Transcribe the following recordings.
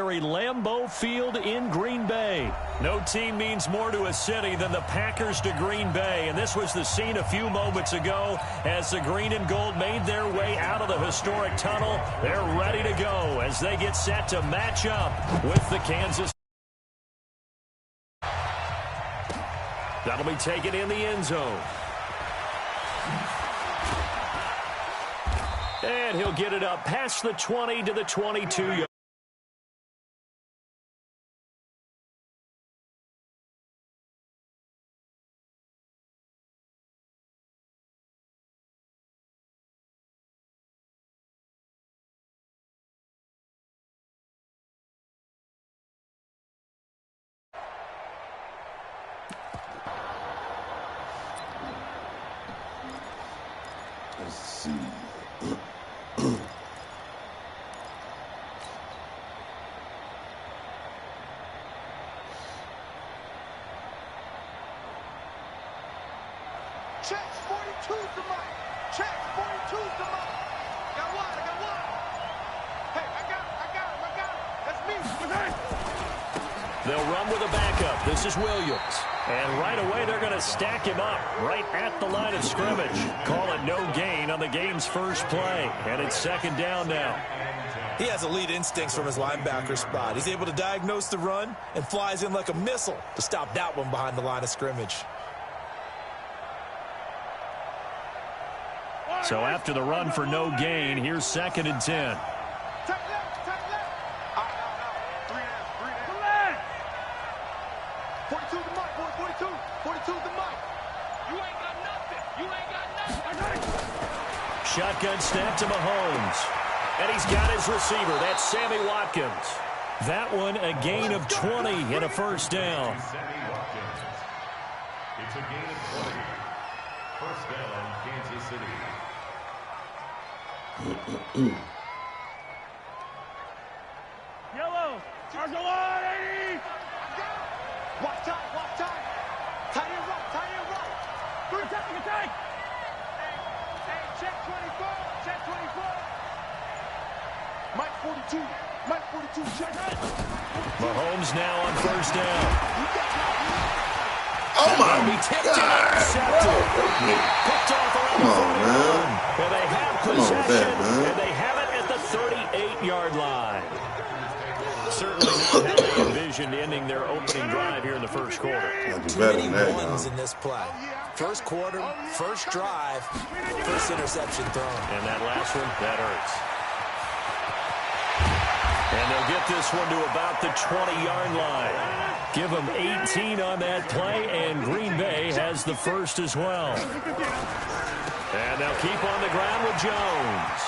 Lambeau Field in Green Bay. No team means more to a city than the Packers to Green Bay, and this was the scene a few moments ago as the green and gold made their way out of the historic tunnel. They're ready to go as they get set to match up with the Kansas. That'll be taken in the end zone. And he'll get it up past the 20 to the 22-yard. Let's see. Check 42 to Mike. Check 42 to Mike. Got one. Hey, I got him. That's me. They'll run with a backup. This is Williams. And right away, they're going to stack him up right at the line of scrimmage. Call it no gain on the game's first play. And it's second down now. He has elite instincts from his linebacker spot. He's able to diagnose the run and flies in like a missile to stop that one behind the line of scrimmage. So after the run for no gain, here's second and 10. Take left. Out. 3 down. 42 to Mike, boy. 42 to Mike. You ain't got nothing. Shotgun snap to Mahomes. And he's got his receiver. That's Sammy Watkins. That one a gain of 20 and a first down. It's a gain of 20. First down, Kansas City. Yellow. Charge line, 80. Watch time. Tie it right. Attack. Hey, check 24. Mike 42, check. Mahomes now on first down. Oh my God! Picked off around Come on, man. and they have possession, and they have it at the 38-yard line. Certainly not how they envisioned ending their opening drive here in the first quarter. Too many ones in this play. First quarter, first drive, first interception thrown. And that last one, that hurts. And they'll get this one to about the 20-yard line. Give them 18 on that play, and Green Bay has the first as well. And they'll keep on the ground with Jones.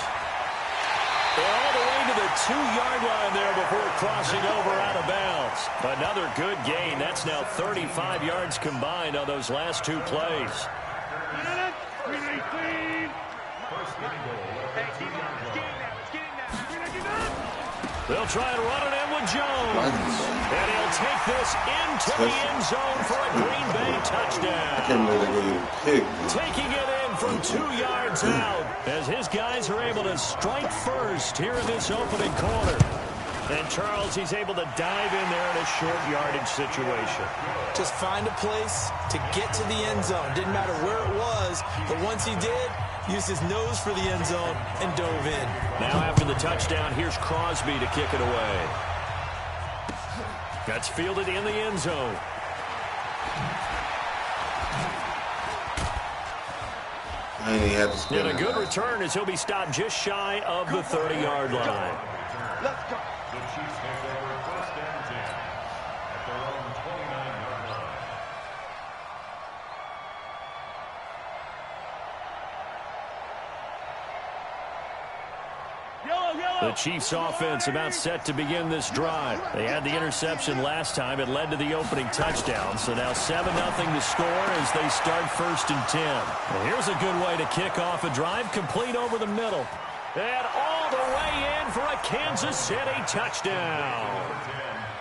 And all the way to the 2-yard line there before crossing over out of bounds. Another good gain. That's now 35 yards combined on those last two plays. They'll try and run it in with Jones. And he'll take this into the end zone for a Green Bay touchdown. I can't believe they gave him a pig. Taking it in from 2 yards out as his guys are able to strike first here in this opening quarter. And Charles, he's able to dive in there in a short yardage situation. Just find a place to get to the end zone. Didn't matter where it was, but once he did, used his nose for the end zone and dove in. Now after the touchdown, here's Crosby to kick it away. That's fielded in the end zone. And he had to spin And a good return as he'll be stopped just shy of the 30-yard line. Let's go. The Chiefs take over first and 10 at their own 29-yard line. The Chiefs offense about set to begin this drive. They had the interception last time. It led to the opening touchdown. So now 7-0 to score as they start first and 10. Well, here's a good way to kick off a drive, complete over the middle. And all the way in for a Kansas City touchdown.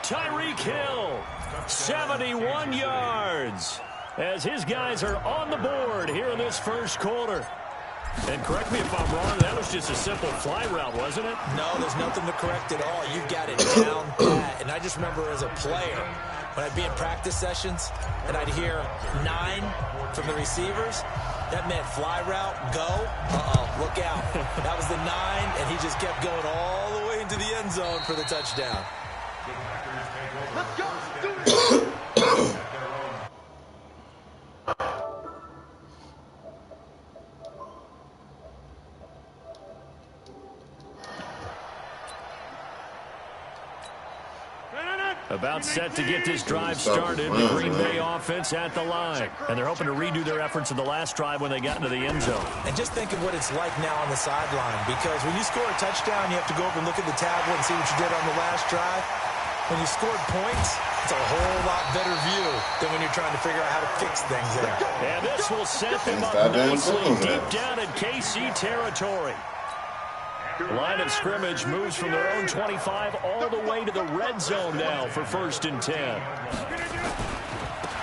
Tyreek Hill, 71 yards, as his guys are on the board here in this first quarter. And correct me if I'm wrong, that was just a simple fly route, wasn't it? No, there's nothing to correct at all. You've got it down pat. And I just remember as a player, when I'd be in practice sessions and I'd hear 9 from the receivers, that meant fly route, go. Look out. That was the 9, and he just kept going all the way into the end zone for the touchdown. Let's go. Do it. About set to get this drive started. The Green Bay offense at the line. And they're hoping to redo their efforts in the last drive when they got into the end zone. And just think of what it's like now on the sideline, because when you score a touchdown, you have to go over and look at the tablet and see what you did on the last drive. When you scored points, it's a whole lot better view than when you're trying to figure out how to fix things there. And this will set them up nicely deep down in KC territory. Line of scrimmage moves from their own 25 all the way to the red zone now for 1st and 10.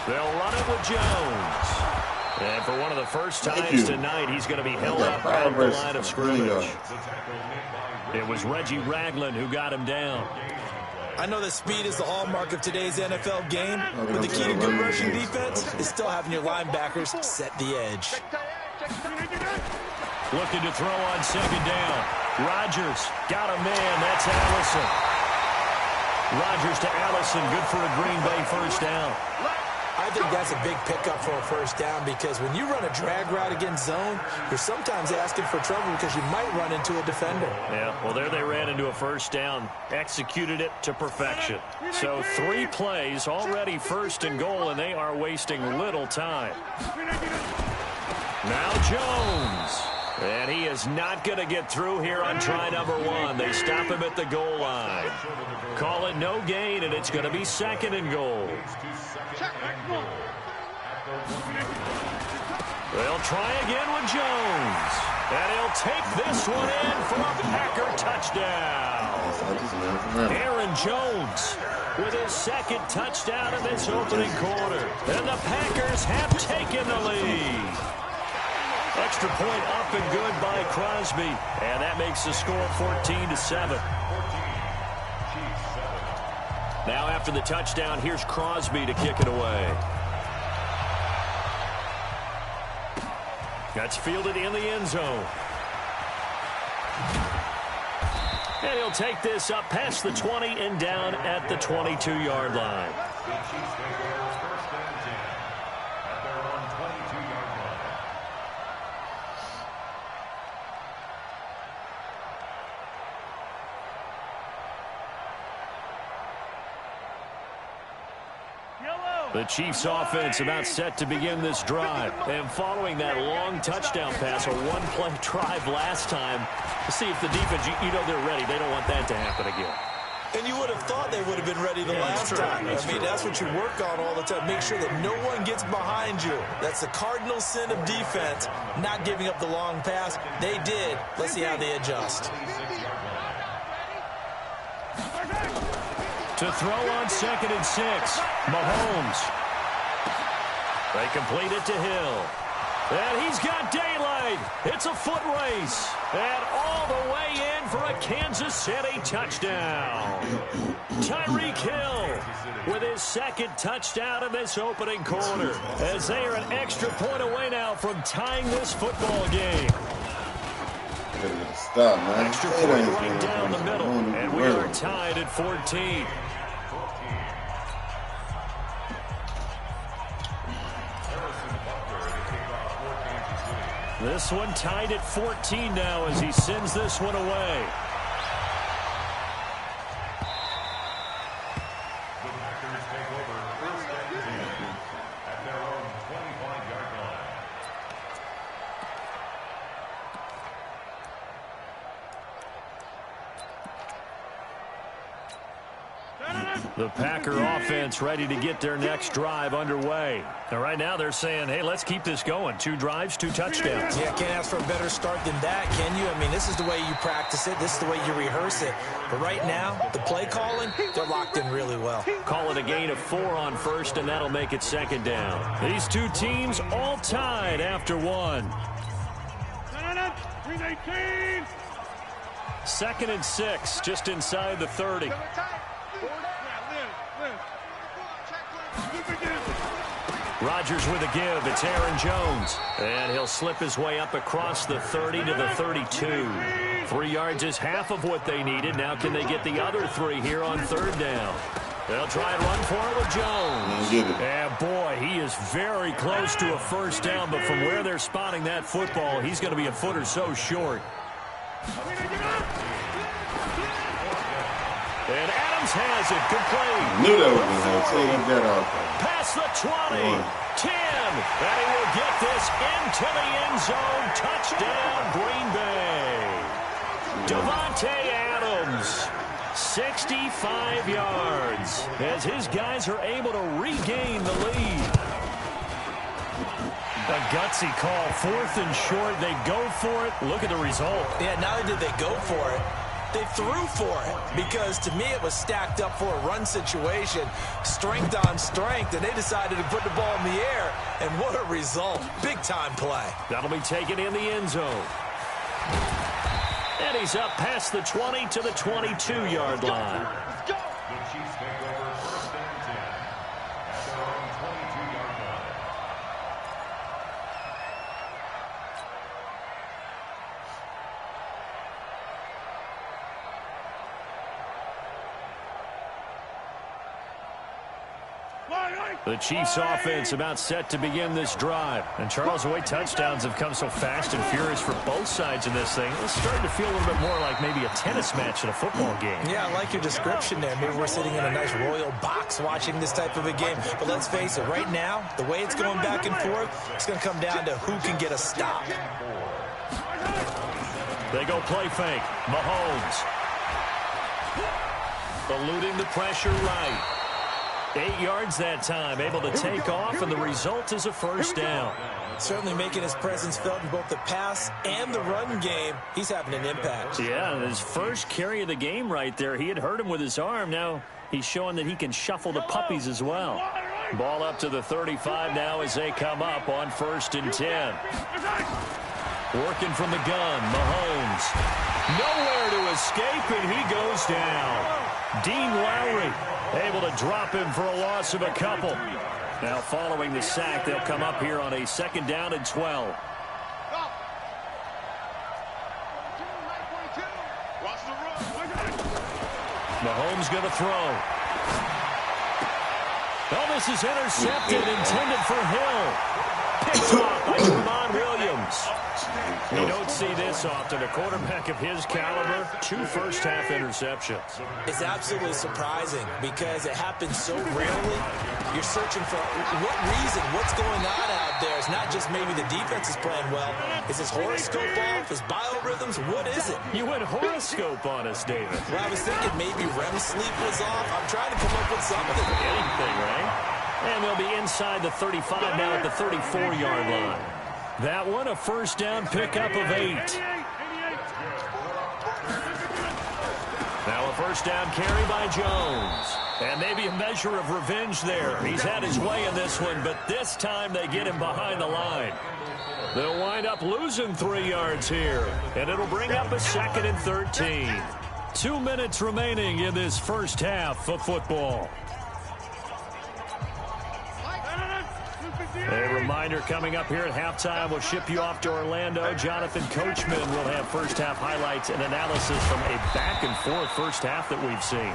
They'll run it with Jones. And for one of the first times tonight, he's going to be held up at the line of scrimmage. It was Reggie Ragland who got him down. I know that speed is the hallmark of today's NFL game, but the key to good rushing defense is still having your linebackers set the edge. Looking to throw on 2nd down. Rodgers got a man. That's Allison. Rodgers to Allison. Good for a Green Bay 1st down. I think that's a big pickup for a 1st down, because when you run a drag route against zone, you're sometimes asking for trouble because you might run into a defender. Yeah, well, there they ran into a 1st down. Executed it to perfection. So 3 plays, already 1st and goal, and they are wasting little time. Now Jones. And he is not going to get through here on try number 1. They stop him at the goal line. Call it no gain, and it's going to be 2nd and goal. They'll try again with Jones. And he'll take this one in for a Packer touchdown. Aaron Jones with his 2nd touchdown in this opening quarter. And the Packers have taken the lead. Extra point up and good by Crosby. And that makes the score 14-7. Now after the touchdown, here's Crosby to kick it away. That's fielded in the end zone. And he'll take this up past the 20 and down at the 22-yard line. The Chiefs offense about set to begin this drive. And following that long touchdown pass, a 1-play drive last time, to see if the defense, you know they're ready. They don't want that to happen again. And you would have thought they would have been ready the last time. I mean, that's what you work on all the time. Make sure that no one gets behind you. That's the cardinal sin of defense, not giving up the long pass. They did. Let's see how they adjust. To throw on 2nd and 6. Mahomes. They complete it to Hill. And he's got daylight. It's a foot race. And all the way in for a Kansas City touchdown. Tyreek Hill with his 2nd touchdown in this opening quarter. As they are an extra point away now from tying this football game. Stop, man. Extra point right down the middle. And we are tied at 14. This one tied at 14 now as he sends this one away. The Packers take over 1st and 10 at their own 25-yard line. The Packer offense ready to get their next drive underway. And right now they're saying, hey, let's keep this going. 2 drives, 2 touchdowns. Yeah, can't ask for a better start than that, can you? I mean, this is the way you practice it. This is the way you rehearse it. But right now, the play calling, they're locked in really well. Call it a gain of 4 on 1st, and that'll make it 2nd down. These 2 teams all tied after 1. 2nd and 6, just inside the 30. Rodgers with a give. It's Aaron Jones. And he'll slip his way up across the 30 to the 32. 3 yards is half of what they needed. Now can they get the other 3 here on 3rd down? They'll try and run for it with Jones. And boy, he is very close to a 1st down, but from where they're spotting that football, he's going to be a foot or so short. And Adams has it, complete. Knew that was going to take that off. Past the 20, 10, and he will get this into the end zone. Touchdown, Green Bay. Davante Adams, 65 yards, as his guys are able to regain the lead. A gutsy call, 4th and short. They go for it. Look at the result. Yeah, not only did they go for it, they threw for it, because to me it was stacked up for a run situation, strength on strength, and they decided to put the ball in the air, and what a result. Big-time play. That'll be taken in the end zone. And he's up past the 20 to the 22-yard line. The Chiefs take over 1st and 10 at their own 22-yard line. The Chiefs offense about set to begin this drive. And Charles, the way touchdowns have come so fast and furious for both sides in this thing, it's starting to feel a little bit more like maybe a tennis match in a football game. Yeah, I like your description there. Maybe we're sitting in a nice royal box watching this type of a game. But let's face it, right now, the way it's going back and forth, it's going to come down to who can get a stop. They go play fake. Mahomes. Eluding the pressure right. 8 yards that time, able to take off, and the result is a 1st down. Certainly making his presence felt in both the pass and the run game. He's having an impact. Yeah, his first carry of the game right there. He had hurt him with his arm. Now he's showing that he can shuffle the puppies as well. Ball up to the 35 now as they come up on 1st and 10. Working from the gun, Mahomes. Nowhere to escape, and he goes down. Dean Lowry able to drop him for a loss of a couple. Now following the sack, they'll come up here on a 2nd down and 12. Mahomes going to throw. Oh, this is intercepted, intended for Hill. Picked off by Tramon Williams. You don't see this often. A quarterback of his caliber, 2 first-half interceptions. It's absolutely surprising because it happens so rarely. You're searching for what reason, what's going on out there. It's not just maybe the defense is playing well. Is his horoscope off? His biorhythms? What is it? You went horoscope on us, David. Well, I was thinking maybe REM sleep was off. I'm trying to come up with something. Anything, right? And they'll be inside the 35 now at the 34-yard line. That one, a 1st down pickup of 8. Now a 1st down carry by Jones. And maybe a measure of revenge there. He's had his way in this one, but this time they get him behind the line. They'll wind up losing 3 yards here. And it'll bring up a 2nd and 13. 2 minutes remaining in this first half of football. A reminder coming up here at halftime. We'll ship you off to Orlando. Jonathan Coachman will have first-half highlights and analysis from a back-and-forth first half that we've seen.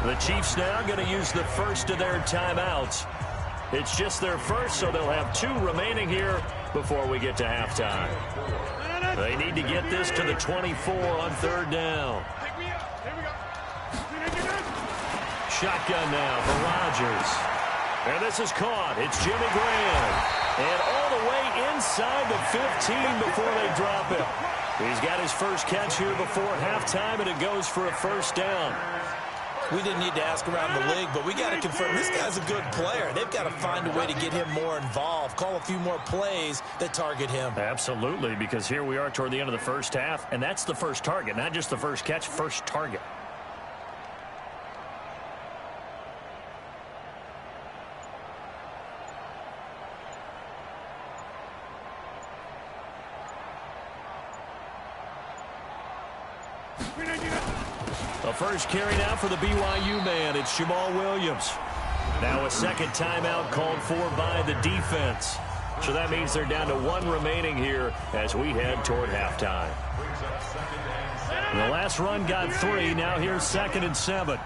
The Chiefs now going to use the first of their timeouts. It's just their first, so they'll have 2 remaining here before we get to halftime. They need to get this to the 24 on 3rd down. Shotgun now for Rodgers. And this is caught. It's Jimmy Graham. And all the way inside the 15 before they drop him. He's got his first catch here before halftime, and it goes for a 1st down. We didn't need to ask around the league, but we got to confirm this guy's a good player. They've got to find a way to get him more involved, call a few more plays that target him. Absolutely, because here we are toward the end of the first half, and that's the first target, not just the first catch, first target. The first carry now for the BYU man. It's Jamal Williams. Now a second timeout called for by the defense. So that means they're down to 1 remaining here as we head toward halftime. The last run got 3. Now here's 2nd and 7.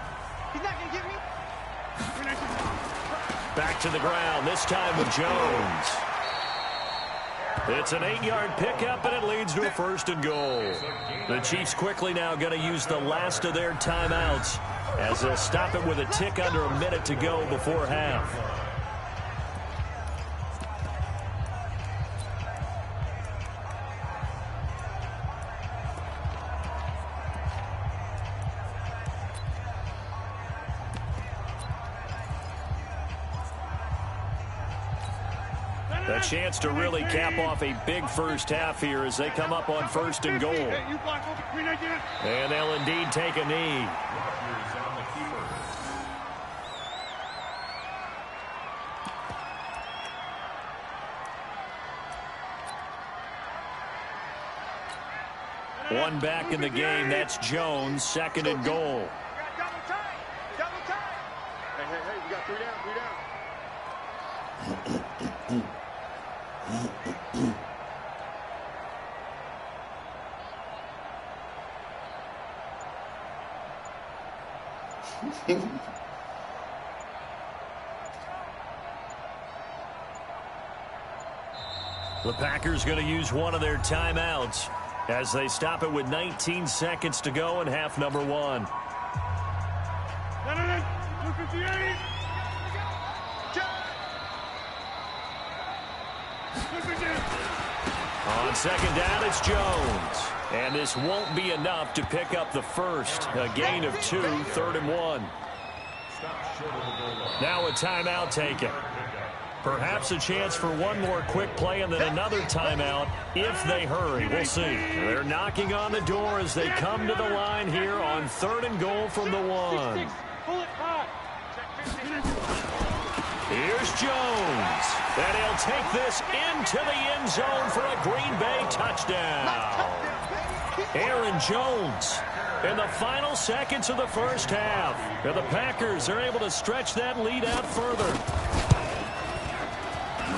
He's not going to get me. Back to the ground, this time with Jones. It's an 8-yard pickup, and it leads to a 1st and goal. The Chiefs quickly now going to use the last of their timeouts as they'll stop it with a tick under a minute to go before half. A chance to really cap off a big first half here as they come up on 1st and goal. And they'll indeed take a knee. One back in the game. That's Jones. 2nd and goal. Double time. Double time. Hey, we got 3 down, 3 down. The Packers going to use one of their timeouts as they stop it with 19 seconds to go in half number 1. On 2nd down, it's Jones. And this won't be enough to pick up the first. A gain of 2, 3rd and 1. Now a timeout taken. Perhaps a chance for one more quick play and then another timeout if they hurry. We'll see. They're knocking on the door as they come to the line here on 3rd and goal from the 1. Here's Jones. And he'll take this into the end zone for a Green Bay touchdown. Aaron Jones in the final seconds of the first half. And the Packers are able to stretch that lead out further.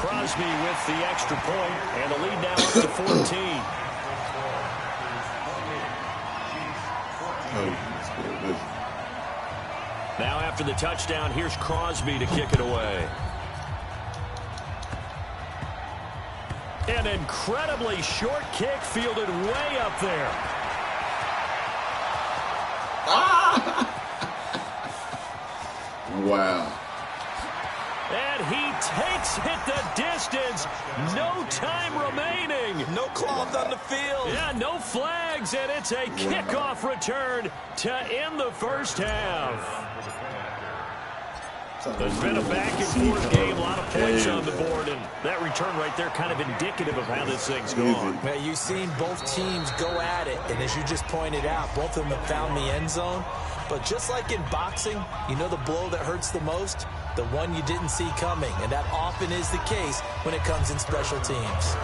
Crosby with the extra point, and the lead now up to 14. Now after the touchdown, here's Crosby to kick it away. An incredibly short kick fielded way up there. Wow. And he takes it the distance. No time remaining. No cloth on the field. Yeah, no flags, and it's a kickoff return to end the first half. There's been a back-and-forth game, a lot of points on the board, and that return right there kind of indicative of how this thing's going. Man, you've seen both teams go at it, and as you just pointed out, both of them have found the end zone. But just like in boxing, you know the blow that hurts the most? The one you didn't see coming, and that often is the case when it comes in special teams.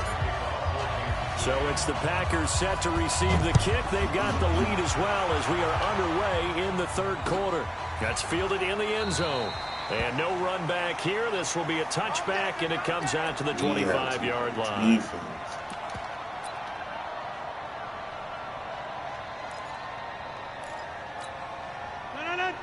So it's the Packers set to receive the kick. They've got the lead as well as we are underway in the 3rd quarter. That's fielded in the end zone. And no run back here. This will be a touchback, and it comes out to the 25-yard line.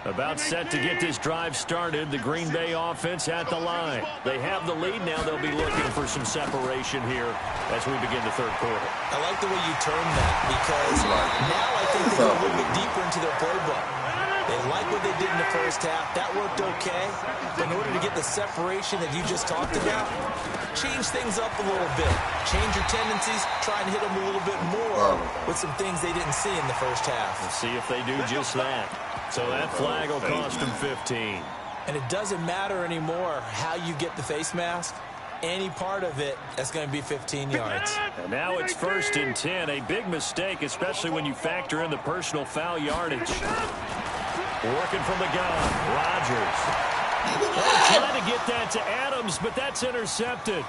About set to get this drive started. The Green Bay offense at the line. They have the lead. Now they'll be looking for some separation here as we begin the 3rd quarter. I like the way you term that because now I think they go a little bit deeper into their playbook. They like what they did in the first half. That worked okay. But in order to get the separation that you just talked about, change things up a little bit. Change your tendencies. Try and hit them a little bit more with some things they didn't see in the first half. We'll see if they do just that. So that flag will cost them 15. And it doesn't matter anymore how you get the face mask. Any part of it, that's going to be 15 yards. And now it's 1st and 10. A big mistake, especially when you factor in the personal foul yardage. Working from the gun, Rodgers. Trying to get that to Adams, but that's intercepted.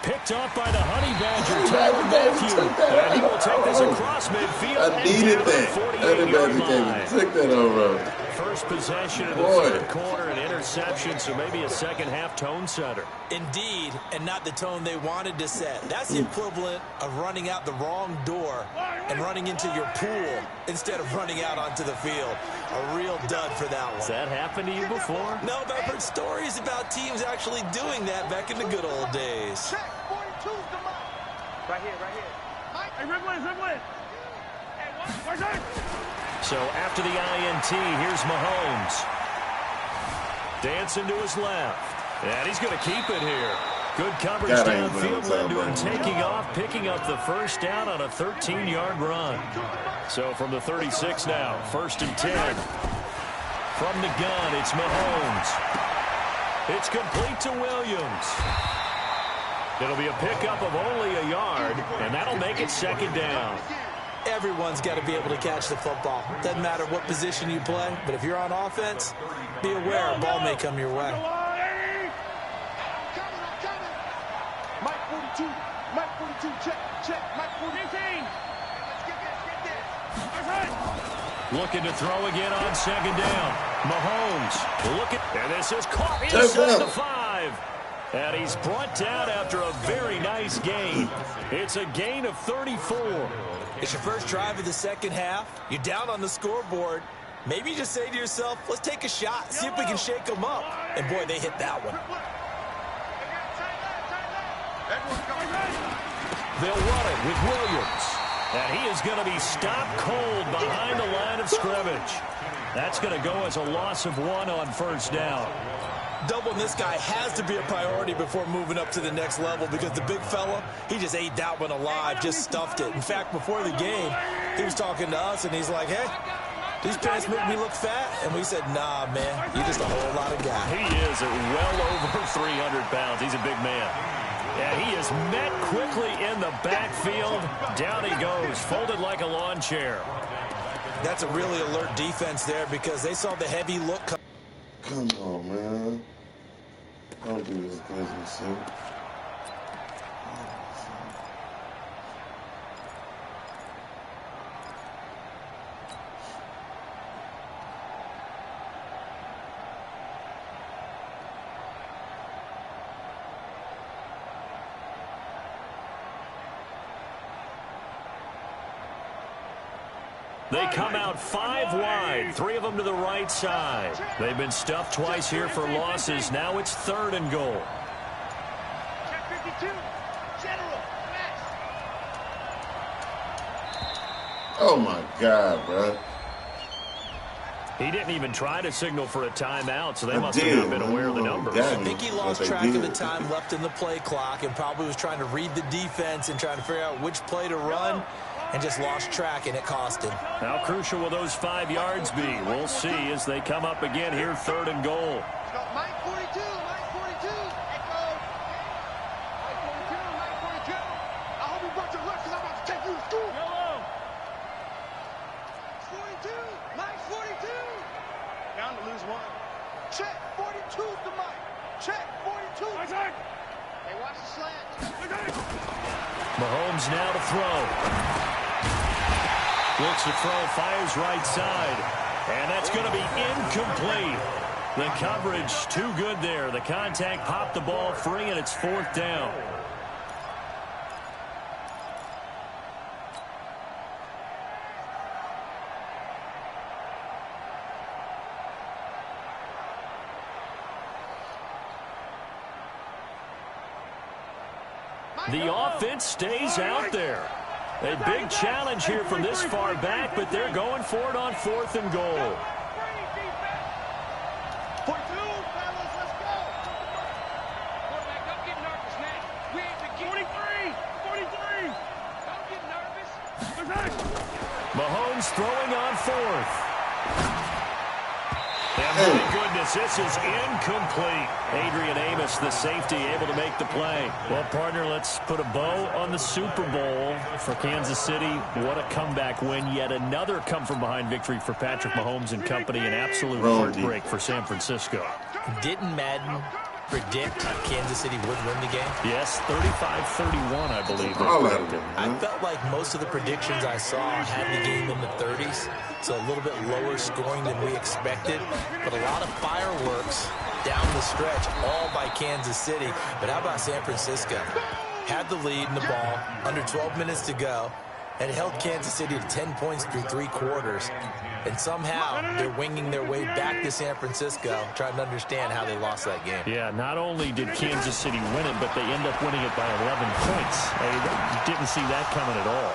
Picked off by the Honey Badger, Tyler Matthew. And he will take this across midfield. I needed that. Honey Badger came and took that over. First possession of the third quarter, an interception, so maybe a second-half tone setter. Indeed, and not the tone they wanted to set. That's the equivalent of running out the wrong door and running into your pool instead of running out onto the field. A real dud for that one. Has that happened to you before? No, but I've heard stories about teams actually doing that back in the good old days. Check, 42's the mark. Right here, right here. Mike. Hey, Ridley. Hey, where's that? So after the INT, here's Mahomes. Dancing to his left. And he's going to keep it here. Good coverage downfield led to him taking off, picking up the first down on a 13-yard run. So from the 36 now, 1st and 10. From the gun, it's Mahomes. It's complete to Williams. It'll be a pickup of only a yard, and that'll make it 2nd down. Everyone's got to be able to catch the football. Doesn't matter what position you play, but if you're on offense, be aware a ball may come your way. Mike 42, check, Mike 42. Let's get this. Looking to throw again on 2nd down. Mahomes, and this is caught inside the 5. And he's brought down after a very nice gain. It's a gain of 34. It's your first drive of the second half. You're down on the scoreboard. Maybe you just say to yourself, let's take a shot, see if we can shake them up. And, boy, they hit that one. They'll run it with Williams. And he is going to be stopped cold behind the line of scrimmage. That's going to go as a loss of 1 on 1st down. Doubling this guy has to be a priority before moving up to the next level because the big fella, he just ate that one alive, just stuffed it. In fact, before the game, he was talking to us, and he's like, hey, these pants make me look fat. And we said, nah, man, you're just a whole lot of guy. He is at well over 300 pounds. He's a big man. And he is met quickly in the backfield. Down he goes, folded like a lawn chair. That's a really alert defense there because they saw the heavy look coming. Come on, man. Don't do this crazy shit. They come out 5 wide, 3 of them to the right side. They've been stuffed twice here for losses. Now it's 3rd and goal. Check 52, General, Max. Oh, my God, bro. He didn't even try to signal for a timeout, so they must have not been aware of the numbers. I think he lost track of the time left in the play clock and probably was trying to read the defense and trying to figure out which play to run. And just lost track, and it cost him. How crucial will those 5 yards be? We'll see as they come up again here, 3rd and goal. Mike 42, Mike 42. Echo. Mike 42. I hope you brought your lunch because I'm about to take you to school. Hello. 42, Mike 42. Down to lose 1. Check, 42's the Mike. Check, 42. Hey, watch the slant. Mahomes now to throw. Looks to throw, fires right side. And that's going to be incomplete. The coverage too good there. The contact popped the ball free, and it's 4th down. The offense stays out there. A big challenge here from this far back, but they're going for it on 4th and goal. 42, fellas, let's go. Quarterback, don't get nervous, man. We ain't the 43. Don't get nervous. Mahomes throwing on 4th. And my goodness, this is incomplete. Adrian Amos, the safety, able to make the play. Well, partner, let's put a bow on the Super Bowl for Kansas City. What a comeback win. Yet another come-from-behind victory for Patrick Mahomes and company. An absolute heartbreak for San Francisco. Didn't Madden predict Kansas City would win the game? Yes, 35-31, I believe. I felt like most of the predictions I saw had the game in the 30s, so a little bit lower scoring than we expected, but a lot of fireworks down the stretch, all by Kansas City. But how about San Francisco? Had the lead in the ball, under 12 minutes to go, and held Kansas City to 10 points through 3 quarters. And somehow they're winging their way back to San Francisco, trying to understand how they lost that game. Yeah, not only did Kansas City win it, but they end up winning it by 11 points. I didn't see that coming at all.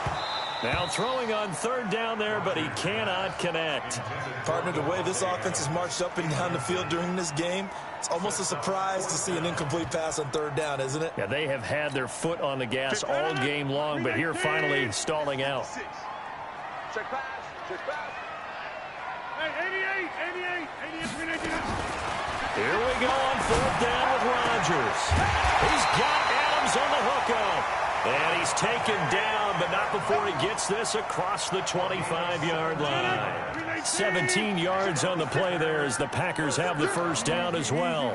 Now throwing on third down there, but he cannot connect. Partner, the way this offense has marched up and down the field during this game, it's almost a surprise to see an incomplete pass on third down, isn't it? Yeah, they have had their foot on the gas all game long, but here finally stalling out. Check pass. Check pass. Hey, 88. Here we go on fourth down with Rodgers. He's got Adams on the hookup. And he's taken down, but not before he gets this across the 25-yard line. 17 yards on the play there as the Packers have the first down as well.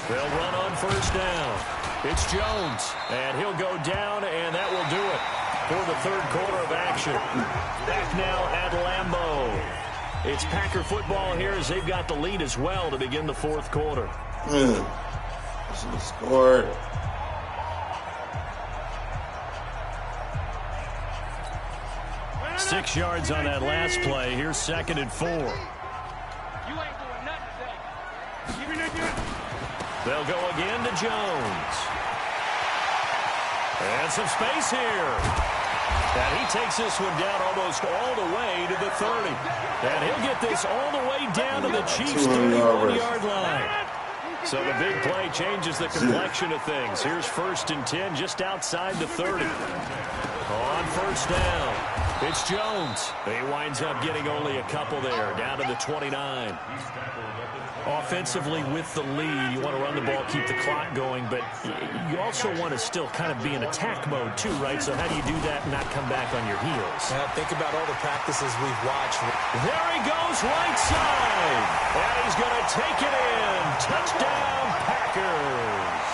They'll run on first down. It's Jones, and he'll go down, and that will do it for the third quarter of action. Back now at Lambeau. It's Packer football here as they've got the lead as well to begin the fourth quarter. I should have scored. 6 yards on that last play. Here's 2nd and 4. You ain't doing nothing today. They'll go again to Jones. And some space here. And he takes this one down almost all the way to the 30. And he'll get this all the way down to the Chiefs' 31-yard line. So the big play changes the complexion of things. Here's 1st and 10 just outside the 30. On first down, it's Jones. He winds up getting only a couple there, down to the 29. Offensively with the lead, you want to run the ball, keep the clock going, but you also want to still kind of be in attack mode too, right? So how do you do that and not come back on your heels? Think about all the practices we've watched. There he goes, right side. And he's going to take it in. Touchdown, Packers.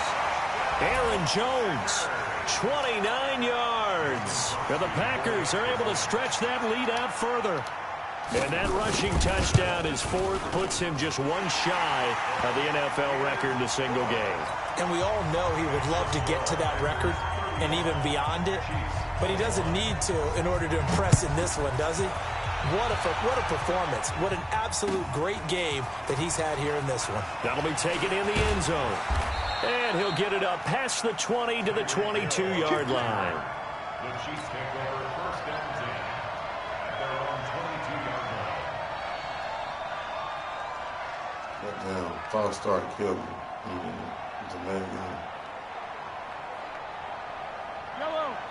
Aaron Jones, 29 yards. And the Packers are able to stretch that lead out further. And that rushing touchdown is 4th, puts him just one shy of the NFL record in a single game. And we all know he would love to get to that record and even beyond it, but he doesn't need to in order to impress in this one, does he? What a performance. What an absolute great game that he's had here in this one. That'll be taken in the end zone. And he'll get it up past the 20 to the 22-yard line. The Chiefs take over 1st and 10 at their own 22-yard line. That damn false start killed me. It's amazing.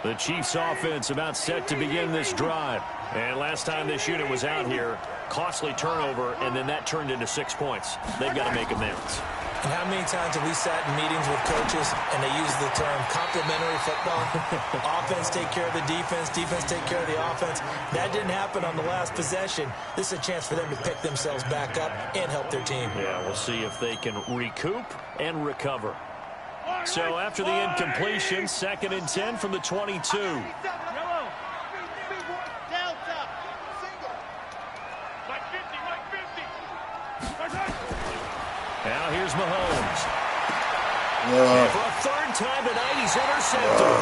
The Chiefs offense about set to begin this drive. And last time this unit was out here, costly turnover, and then that turned into 6 points. They've got to make amends. And how many times have we sat in meetings with coaches and they use the term complementary football? Offense take care of the defense, defense take care of the offense. That didn't happen on the last possession. This is a chance for them to pick themselves back up and help their team. Yeah, we'll see if they can recoup and recover. So after the incompletion, 2nd and 10 from the 22. Now here's Mahomes. And for a 3rd time tonight, he's intercepted.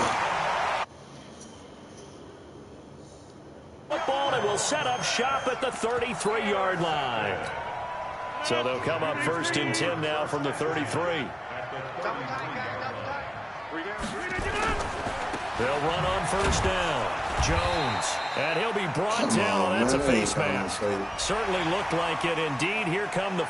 Football, and will set up shop at the 33-yard line. So they'll come up 1st and 10 now from the 33. They'll run on first down. Jones, and he'll be brought down. That's a face mask. Certainly looked like it. Indeed, here come the